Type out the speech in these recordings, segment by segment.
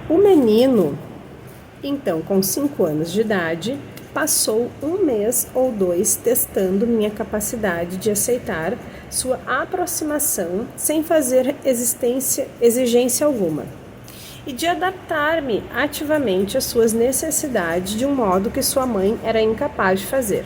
O menino, então, com 5 anos de idade, passou 1 mês ou 2 testando minha capacidade de aceitar sua aproximação sem fazer exigência alguma e de adaptar-me ativamente às suas necessidades de um modo que sua mãe era incapaz de fazer.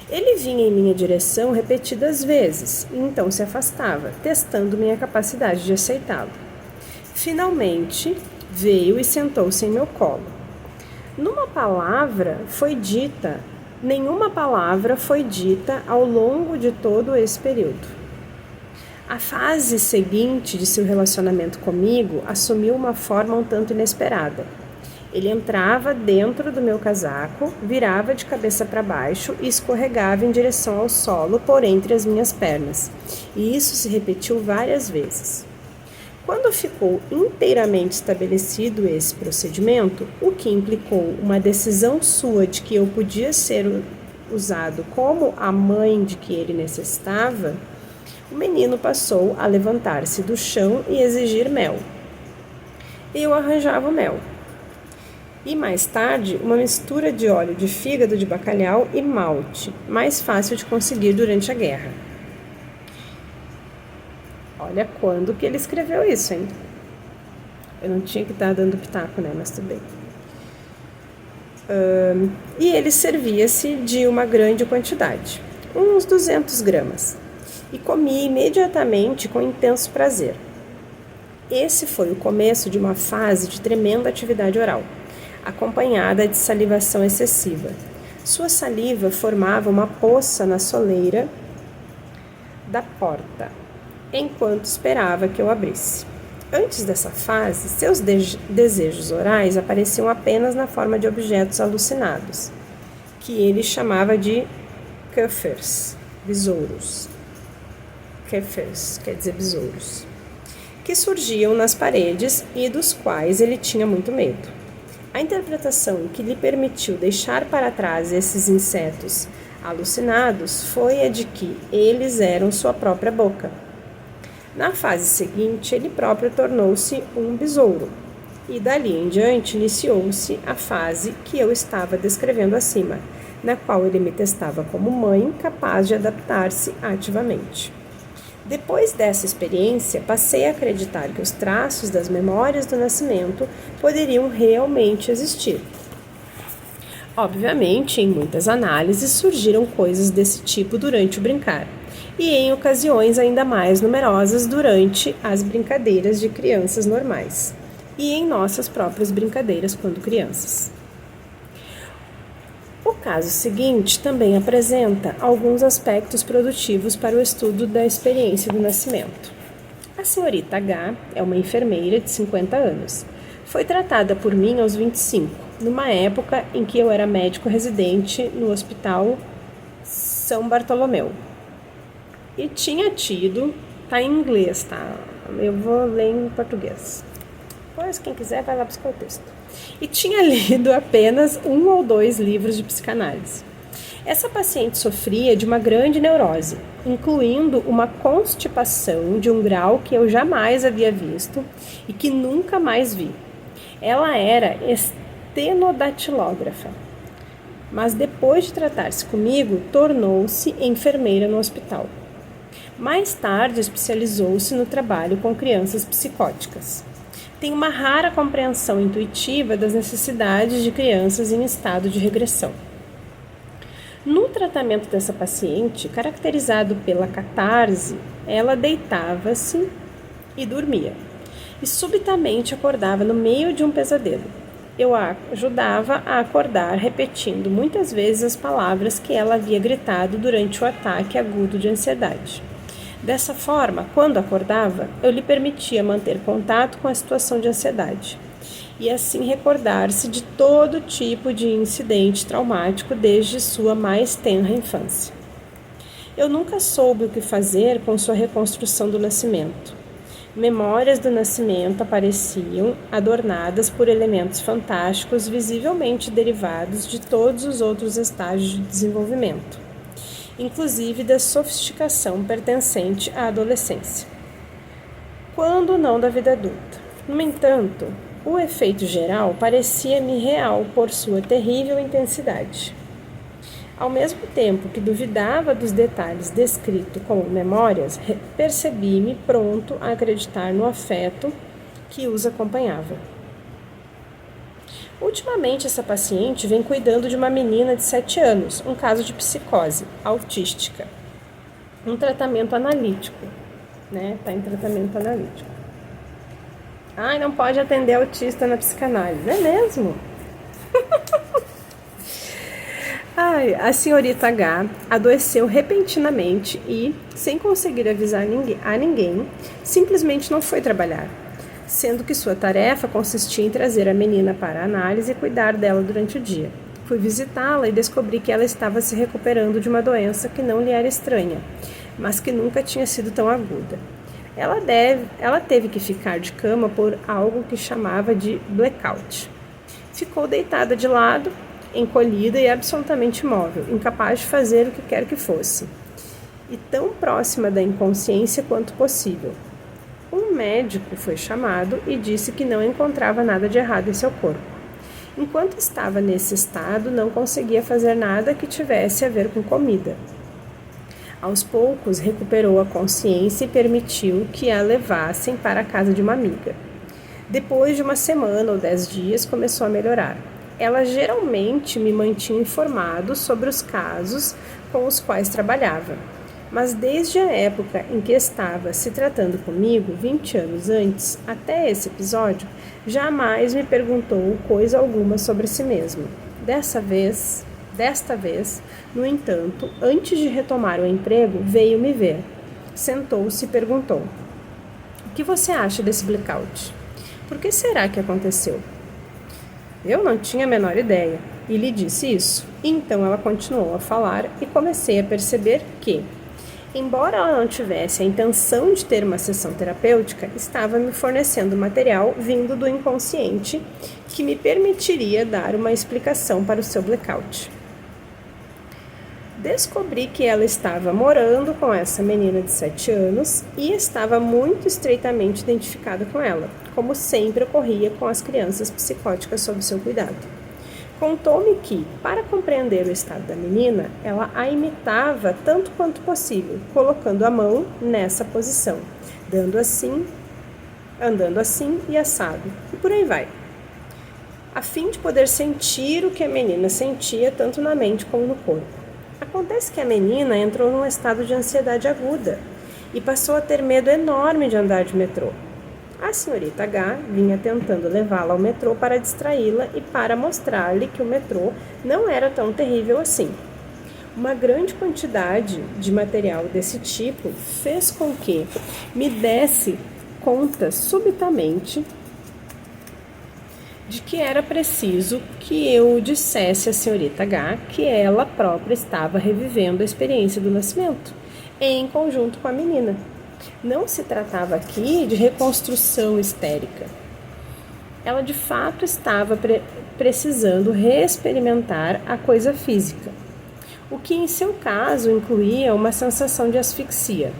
Ele vinha em minha direção repetidas vezes e então se afastava, testando minha capacidade de aceitá-lo. Finalmente, veio e sentou-se em meu colo. Nenhuma palavra foi dita ao longo de todo esse período. A fase seguinte de seu relacionamento comigo assumiu uma forma um tanto inesperada. Ele entrava dentro do meu casaco, virava de cabeça para baixo e escorregava em direção ao solo por entre as minhas pernas, e isso se repetiu várias vezes. Quando ficou inteiramente estabelecido esse procedimento, o que implicou uma decisão sua de que eu podia ser usado como a mãe de que ele necessitava, o menino passou a levantar-se do chão e exigir mel. Eu arranjava o mel. E mais tarde, uma mistura de óleo de fígado de bacalhau e malte, mais fácil de conseguir durante a guerra. Olha quando que ele escreveu isso, hein? Eu não tinha que estar dando pitaco, né? Mas tudo bem. E ele servia-se de uma grande quantidade, uns 200 gramas, e comia imediatamente com intenso prazer. Esse foi o começo de uma fase de tremenda atividade oral, acompanhada de salivação excessiva. Sua saliva formava uma poça na soleira da porta, enquanto esperava que eu abrisse. Antes dessa fase, seus desejos orais apareciam apenas na forma de objetos alucinados, que ele chamava de kuffers, besouros. Kuffers quer dizer besouros, que surgiam nas paredes e dos quais ele tinha muito medo. A interpretação que lhe permitiu deixar para trás esses insetos alucinados foi a de que eles eram sua própria boca. Na fase seguinte, ele próprio tornou-se um besouro, e dali em diante iniciou-se a fase que eu estava descrevendo acima, na qual ele me testava como mãe capaz de adaptar-se ativamente. Depois dessa experiência, passei a acreditar que os traços das memórias do nascimento poderiam realmente existir. Obviamente, em muitas análises surgiram coisas desse tipo durante o brincar, e em ocasiões ainda mais numerosas durante as brincadeiras de crianças normais, e em nossas próprias brincadeiras quando crianças. O caso seguinte também apresenta alguns aspectos produtivos para o estudo da experiência do nascimento. A senhorita H é uma enfermeira de 50 anos. Foi tratada por mim aos 25, numa época em que eu era médico residente no Hospital São Bartolomeu. E tinha tido, tá em inglês, tá? Eu vou ler em português. Pois quem quiser vai lá buscar o texto. E tinha lido apenas 1 ou 2 livros de psicanálise. Essa paciente sofria de uma grande neurose, incluindo uma constipação de um grau que eu jamais havia visto e que nunca mais vi. Ela era estenodatilógrafa, mas depois de tratar-se comigo, tornou-se enfermeira no hospital. Mais tarde, especializou-se no trabalho com crianças psicóticas. Tem uma rara compreensão intuitiva das necessidades de crianças em estado de regressão. No tratamento dessa paciente, caracterizado pela catarse, ela deitava-se e dormia, e subitamente acordava no meio de um pesadelo. Eu a ajudava a acordar, repetindo muitas vezes as palavras que ela havia gritado durante o ataque agudo de ansiedade. Dessa forma, quando acordava, eu lhe permitia manter contato com a situação de ansiedade e assim recordar-se de todo tipo de incidente traumático desde sua mais tenra infância. Eu nunca soube o que fazer com sua reconstrução do nascimento. Memórias do nascimento apareciam adornadas por elementos fantásticos visivelmente derivados de todos os outros estágios de desenvolvimento, inclusive da sofisticação pertencente à adolescência, quando não da vida adulta. No entanto, o efeito geral parecia-me real por sua terrível intensidade. Ao mesmo tempo que duvidava dos detalhes descritos como memórias, percebi-me pronto a acreditar no afeto que os acompanhava. Ultimamente, essa paciente vem cuidando de uma menina de 7 anos, um caso de psicose autística. Um tratamento analítico, né? Está em tratamento analítico. Ai, não pode atender autista na psicanálise, é mesmo? Ai, a senhorita H adoeceu repentinamente e, sem conseguir avisar a ninguém, simplesmente não foi trabalhar, sendo que sua tarefa consistia em trazer a menina para a análise e cuidar dela durante o dia. Fui visitá-la e descobri que ela estava se recuperando de uma doença que não lhe era estranha, mas que nunca tinha sido tão aguda. Ela teve que ficar de cama por algo que chamava de blackout. Ficou deitada de lado, encolhida e absolutamente imóvel, incapaz de fazer o que quer que fosse, e tão próxima da inconsciência quanto possível. Um médico foi chamado e disse que não encontrava nada de errado em seu corpo. Enquanto estava nesse estado, não conseguia fazer nada que tivesse a ver com comida. Aos poucos, recuperou a consciência e permitiu que a levassem para a casa de uma amiga. Depois de uma semana ou 10 dias, começou a melhorar. Ela geralmente me mantinha informado sobre os casos com os quais trabalhava, mas desde a época em que estava se tratando comigo, 20 anos antes, até esse episódio, jamais me perguntou coisa alguma sobre si mesma. Desta vez, no entanto, antes de retomar o emprego, veio me ver. Sentou-se e perguntou: "O que você acha desse blackout? Por que será que aconteceu?" Eu não tinha a menor ideia e lhe disse isso. Então ela continuou a falar e comecei a perceber que, embora ela não tivesse a intenção de ter uma sessão terapêutica, estava me fornecendo material vindo do inconsciente que me permitiria dar uma explicação para o seu blackout. Descobri que ela estava morando com essa menina de 7 anos e estava muito estreitamente identificada com ela, como sempre ocorria com as crianças psicóticas sob seu cuidado. Contou-me que, para compreender o estado da menina, ela a imitava tanto quanto possível, colocando a mão nessa posição, andando assim e assado, e por aí vai, a fim de poder sentir o que a menina sentia tanto na mente como no corpo. Acontece que a menina entrou num estado de ansiedade aguda e passou a ter medo enorme de andar de metrô. A senhorita H vinha tentando levá-la ao metrô para distraí-la e para mostrar-lhe que o metrô não era tão terrível assim. Uma grande quantidade de material desse tipo fez com que me desse conta subitamente de que era preciso que eu dissesse à senhorita H que ela própria estava revivendo a experiência do nascimento, em conjunto com a menina. Não se tratava aqui de reconstrução histérica. Ela de fato estava precisando reexperimentar a coisa física, o que em seu caso incluía uma sensação de asfixia.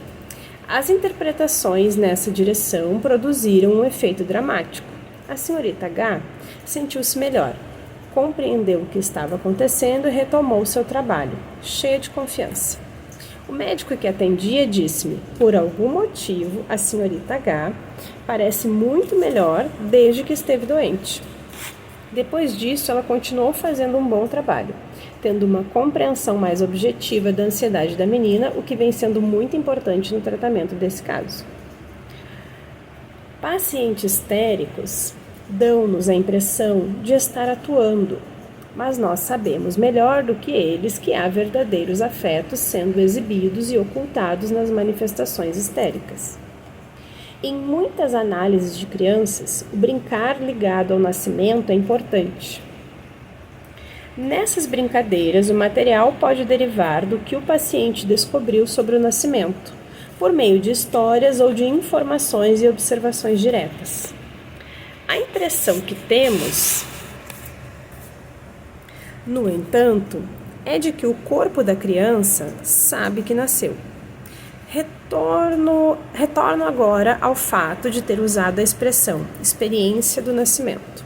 As interpretações nessa direção produziram um efeito dramático. A senhorita H sentiu-se melhor, compreendeu o que estava acontecendo e retomou seu trabalho, cheia de confiança. O médico que atendia disse-me: por algum motivo, a senhorita H parece muito melhor desde que esteve doente. Depois disso, ela continuou fazendo um bom trabalho, tendo uma compreensão mais objetiva da ansiedade da menina, o que vem sendo muito importante no tratamento desse caso. Pacientes histéricos dão-nos a impressão de estar atuando, mas nós sabemos melhor do que eles que há verdadeiros afetos sendo exibidos e ocultados nas manifestações histéricas. Em muitas análises de crianças, o brincar ligado ao nascimento é importante. Nessas brincadeiras, o material pode derivar do que o paciente descobriu sobre o nascimento, por meio de histórias ou de informações e observações diretas. A impressão que temos, no entanto, é de que o corpo da criança sabe que nasceu. Retorno agora ao fato de ter usado a expressão experiência do nascimento,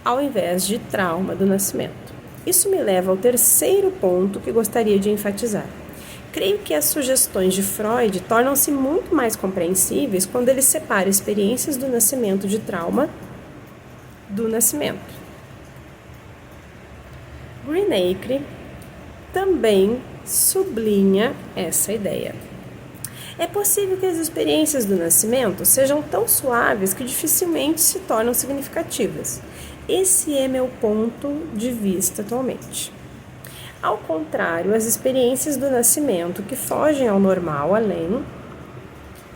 ao invés de trauma do nascimento. Isso me leva ao terceiro ponto que gostaria de enfatizar. Creio que as sugestões de Freud tornam-se muito mais compreensíveis quando ele separa experiências do nascimento de trauma do nascimento. Greenacre também sublinha essa ideia. É possível que as experiências do nascimento sejam tão suaves que dificilmente se tornam significativas. Esse é meu ponto de vista atualmente. Ao contrário, as experiências do nascimento que fogem ao normal, além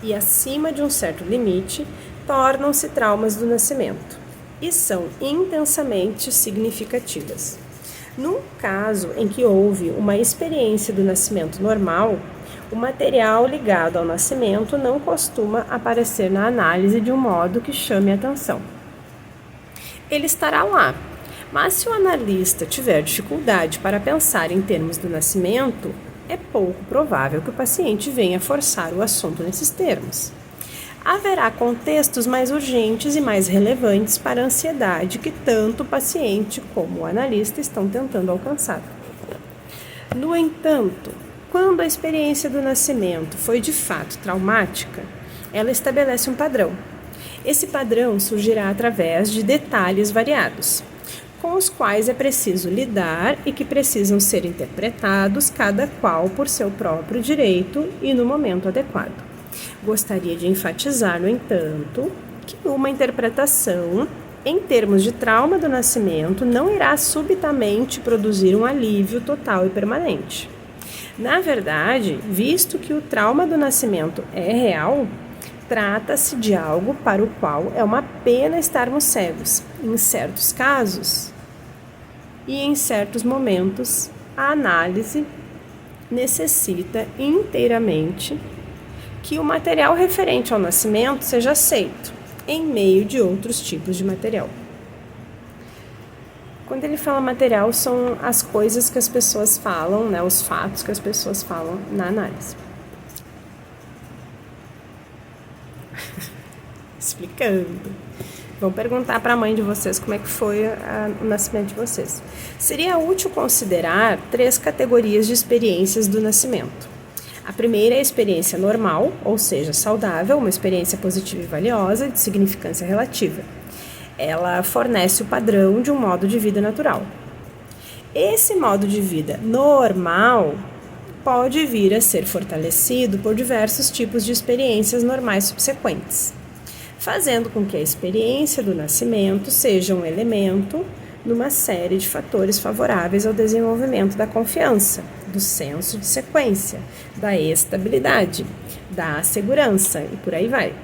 e acima de um certo limite, tornam-se traumas do nascimento e são intensamente significativas. Num caso em que houve uma experiência do nascimento normal, o material ligado ao nascimento não costuma aparecer na análise de um modo que chame a atenção. Ele estará lá, mas se o analista tiver dificuldade para pensar em termos do nascimento, é pouco provável que o paciente venha forçar o assunto nesses termos. Haverá contextos mais urgentes e mais relevantes para a ansiedade que tanto o paciente como o analista estão tentando alcançar. No entanto, quando a experiência do nascimento foi de fato traumática, ela estabelece um padrão. Esse padrão surgirá através de detalhes variados, com os quais é preciso lidar e que precisam ser interpretados, cada qual por seu próprio direito e no momento adequado. Gostaria de enfatizar, no entanto, que uma interpretação em termos de trauma do nascimento não irá subitamente produzir um alívio total e permanente. Na verdade, visto que o trauma do nascimento é real, trata-se de algo para o qual é uma pena estarmos cegos. Em certos casos e em certos momentos, a análise necessita inteiramente que o material referente ao nascimento seja aceito em meio de outros tipos de material. Quando ele fala material, são as coisas que as pessoas falam, né, os fatos que as pessoas falam na análise. Explicando. Vão perguntar para a mãe de vocês como é que foi o nascimento de vocês. Seria útil considerar 3 categorias de experiências do nascimento. A primeira é a experiência normal, ou seja, saudável, uma experiência positiva e valiosa, de significância relativa. Ela fornece o padrão de um modo de vida natural. Esse modo de vida normal pode vir a ser fortalecido por diversos tipos de experiências normais subsequentes, fazendo com que a experiência do nascimento seja um elemento numa série de fatores favoráveis ao desenvolvimento da confiança, do senso de sequência, da estabilidade, da segurança e por aí vai.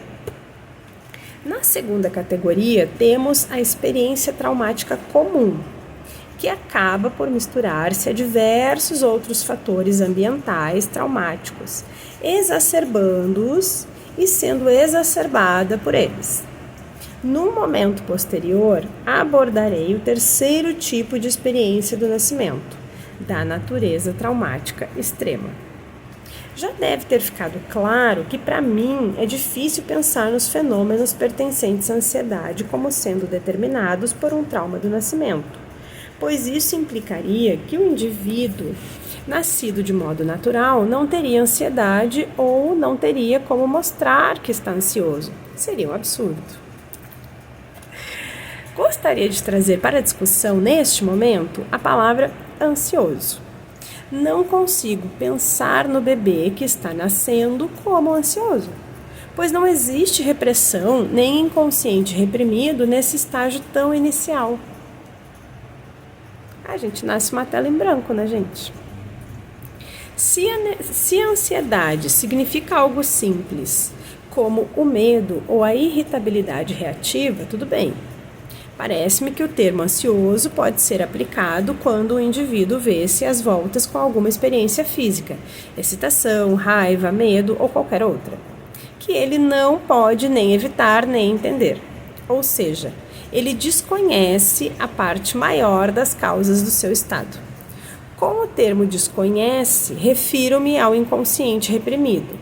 Na segunda categoria, temos a experiência traumática comum, que acaba por misturar-se a diversos outros fatores ambientais traumáticos, exacerbando-os e sendo exacerbada por eles. No momento posterior, abordarei o terceiro tipo de experiência do nascimento, da natureza traumática extrema. Já deve ter ficado claro que, para mim, é difícil pensar nos fenômenos pertencentes à ansiedade como sendo determinados por um trauma do nascimento, pois isso implicaria que o indivíduo nascido de modo natural não teria ansiedade ou não teria como mostrar que está ansioso. Seria um absurdo. Gostaria de trazer para a discussão, neste momento, a palavra ansioso. Não consigo pensar no bebê que está nascendo como ansioso, pois não existe repressão nem inconsciente reprimido nesse estágio tão inicial. A gente nasce uma tela em branco, né, gente? Se a ansiedade significa algo simples, como o medo ou a irritabilidade reativa, tudo bem. Parece-me que o termo ansioso pode ser aplicado quando o indivíduo vê-se às voltas com alguma experiência física, excitação, raiva, medo ou qualquer outra, que ele não pode nem evitar nem entender. Ou seja, ele desconhece a parte maior das causas do seu estado. Com o termo desconhece, refiro-me ao inconsciente reprimido,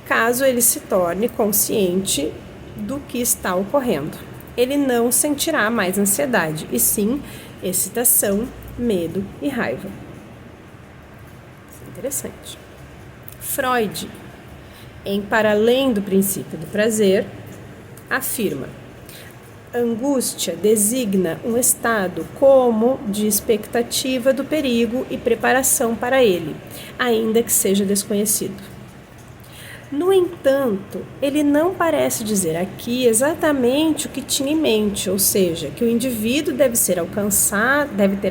caso ele se torne consciente do que está ocorrendo. Ele não sentirá mais ansiedade, e sim excitação, medo e raiva. Isso é interessante. Freud, em Para Além do Princípio do Prazer, afirma: angústia designa um estado como de expectativa do perigo e preparação para ele, ainda que seja desconhecido. No entanto, ele não parece dizer aqui exatamente o que tinha em mente, ou seja, que o indivíduo deve ter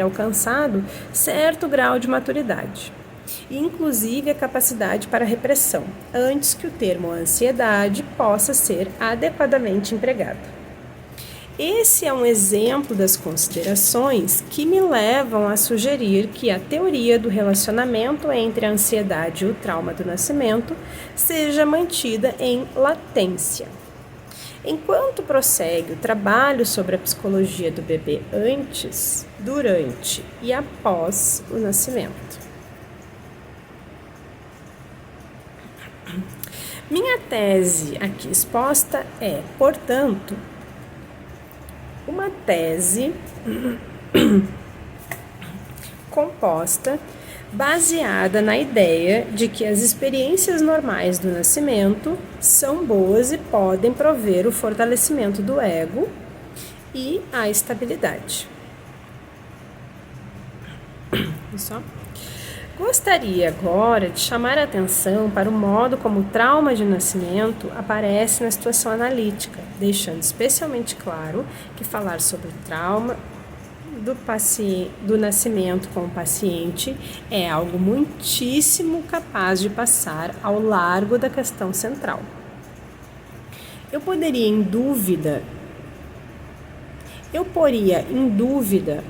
alcançado certo grau de maturidade, inclusive a capacidade para repressão, antes que o termo ansiedade possa ser adequadamente empregado. Esse é um exemplo das considerações que me levam a sugerir que a teoria do relacionamento entre a ansiedade e o trauma do nascimento seja mantida em latência. Enquanto prossegue o trabalho sobre a psicologia do bebê antes, durante e após o nascimento. Minha tese aqui exposta é, portanto, uma tese composta baseada na ideia de que as experiências normais do nascimento são boas e podem prover o fortalecimento do ego e a estabilidade. Só. Gostaria agora de chamar a atenção para o modo como o trauma de nascimento aparece na situação analítica, deixando especialmente claro que falar sobre o trauma do nascimento com o paciente é algo muitíssimo capaz de passar ao largo da questão central. Eu poria em dúvida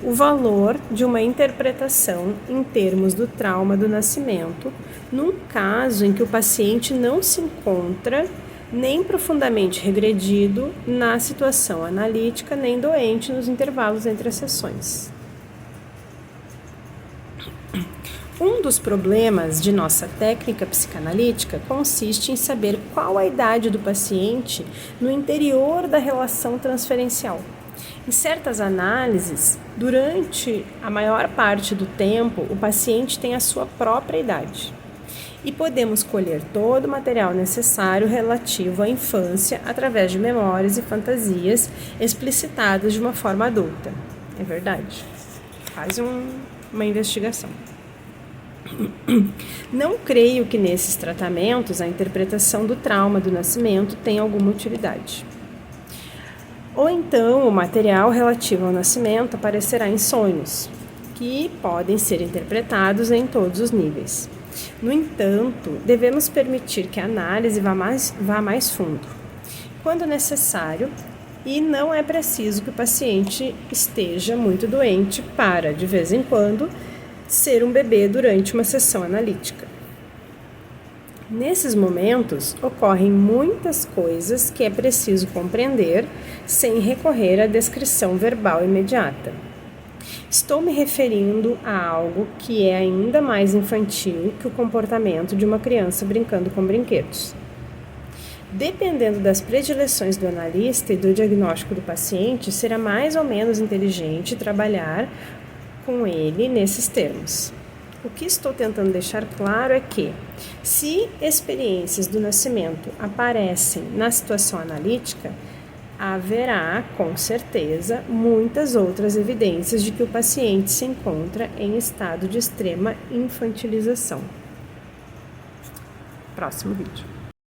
o valor de uma interpretação em termos do trauma do nascimento, num caso em que o paciente não se encontra nem profundamente regredido na situação analítica, nem doente nos intervalos entre as sessões. Um dos problemas de nossa técnica psicanalítica consiste em saber qual a idade do paciente no interior da relação transferencial. Em certas análises, durante a maior parte do tempo, o paciente tem a sua própria idade. E podemos colher todo o material necessário relativo à infância através de memórias e fantasias explicitadas de uma forma adulta. É verdade. Faz uma investigação. Não creio que nesses tratamentos a interpretação do trauma do nascimento tenha alguma utilidade. Ou então o material relativo ao nascimento aparecerá em sonhos, que podem ser interpretados em todos os níveis. No entanto, devemos permitir que a análise vá mais fundo, quando necessário, e não é preciso que o paciente esteja muito doente para, de vez em quando, ser um bebê durante uma sessão analítica. Nesses momentos, ocorrem muitas coisas que é preciso compreender sem recorrer à descrição verbal imediata. Estou me referindo a algo que é ainda mais infantil que o comportamento de uma criança brincando com brinquedos. Dependendo das predileções do analista e do diagnóstico do paciente, será mais ou menos inteligente trabalhar com ele nesses termos. O que estou tentando deixar claro é que, se experiências do nascimento aparecem na situação analítica, haverá, com certeza, muitas outras evidências de que o paciente se encontra em estado de extrema infantilização. Próximo vídeo.